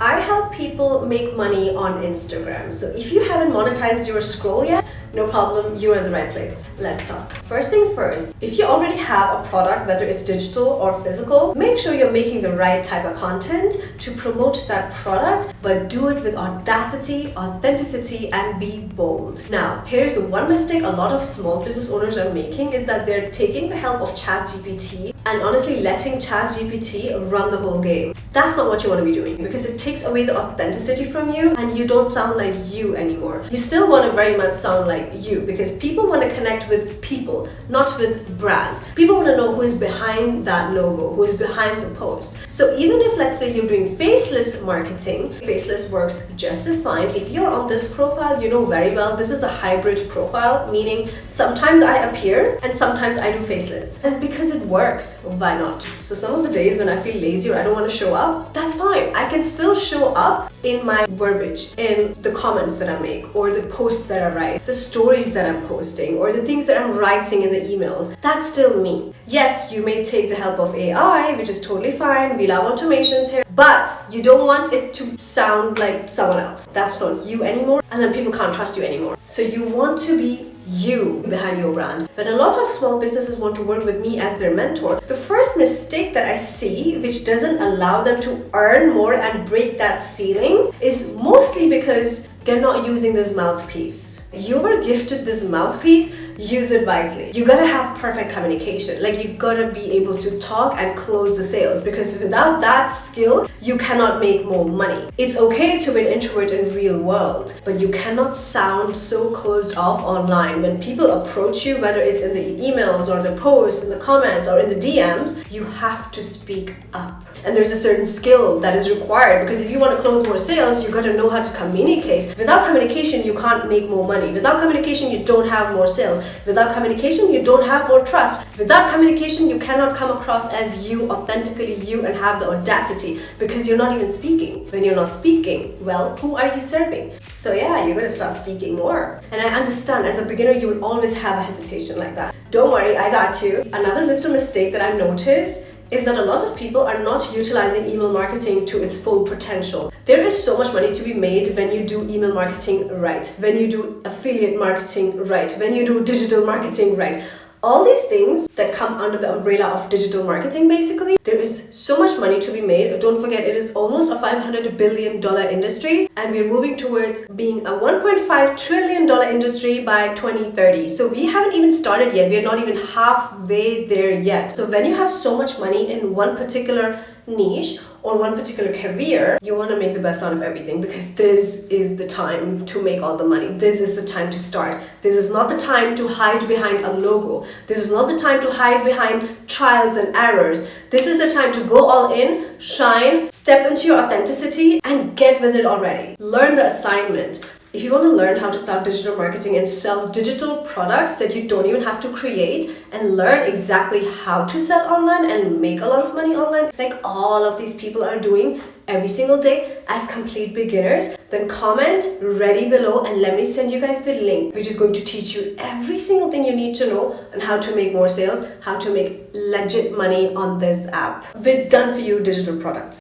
I help people make money on Instagram. So if you haven't monetized your scroll yet, no problem, you're in the right place. Let's talk. First things first, if you already have a product, whether it's digital or physical, make sure you're making the right type of content to promote that product, but do it with audacity, authenticity, and be bold. Now, here's one mistake a lot of small business owners are making is that they're taking the help of ChatGPT and honestly letting ChatGPT run the whole game. That's not what you want to be doing because it takes away the authenticity from you and you don't sound like you anymore. You still want to very much sound like you because people want to connect with people, not with brands. People want to know who is behind that logo, who is behind the post. So even if, let's say, you're doing faceless marketing, faceless works just as fine. If you're on this profile, you know very well this is a hybrid profile, meaning sometimes I appear and sometimes I do faceless. And because it works, why not? So some of the days when I feel lazy or I don't want to show up, that's fine. I can still show up in my verbiage, in the comments that I make, or the posts that I write, the stories that I'm posting, or the things that I'm writing in the emails. That's still me. Yes, you may take the help of AI, which is totally fine. We love automations here, but you don't want it to sound like someone else. That's not you anymore, and then people can't trust you anymore. So you want to be you behind your brand. But a lot of small businesses want to work with me as their mentor. The first mistake that I see, which doesn't allow them to earn more and break that ceiling, is mostly because they're not using this mouthpiece. You were gifted this mouthpiece, use it wisely. You gotta have perfect communication. Like, you gotta be able to talk and close the sales, because without that skill, you cannot make more money. It's okay to be an introvert in real world, but you cannot sound so closed off online. When people approach you, whether it's in the emails or the posts, in the comments or in the DMs, you have to speak up. And there's a certain skill that is required, because if you want to close more sales, you got to know how to communicate. Without communication, you can't make more money. Without communication, you don't have more sales. Without communication, you don't have more trust. Without communication, you cannot come across as you, authentically you, and have the audacity, because you're not even speaking. When you're not speaking, well, who are you serving? So yeah, you're going to start speaking more. And I understand as a beginner, you will always have a hesitation like that. Don't worry, I got you. Another little mistake that I've noticed is that a lot of people are not utilizing email marketing to its full potential. There is so much money to be made when you do email marketing right, when you do affiliate marketing right, when you do digital marketing right. All these things that come under the umbrella of digital marketing, basically, there is so much money to be made. Don't forget, it is almost a $500 billion industry, and we're moving towards being a $1.5 trillion industry by 2030. So we haven't even started yet. We're not even halfway there yet. So when you have so much money in one particular niche or one particular career, you want to make the best out of everything, because this is the time to make all the money. This is the time to start. This is not the time to hide behind a logo. This is not the time to hide behind trials and errors. This is the time to go all in, shine, step into your authenticity, and get with it already. Learn the assignment. If you want to learn how to start digital marketing and sell digital products that you don't even have to create, and learn exactly how to sell online and make a lot of money online, like all of these people are doing every single day as complete beginners, then comment ready below and let me send you guys the link, which is going to teach you every single thing you need to know on how to make more sales, how to make legit money on this app with done for you digital products.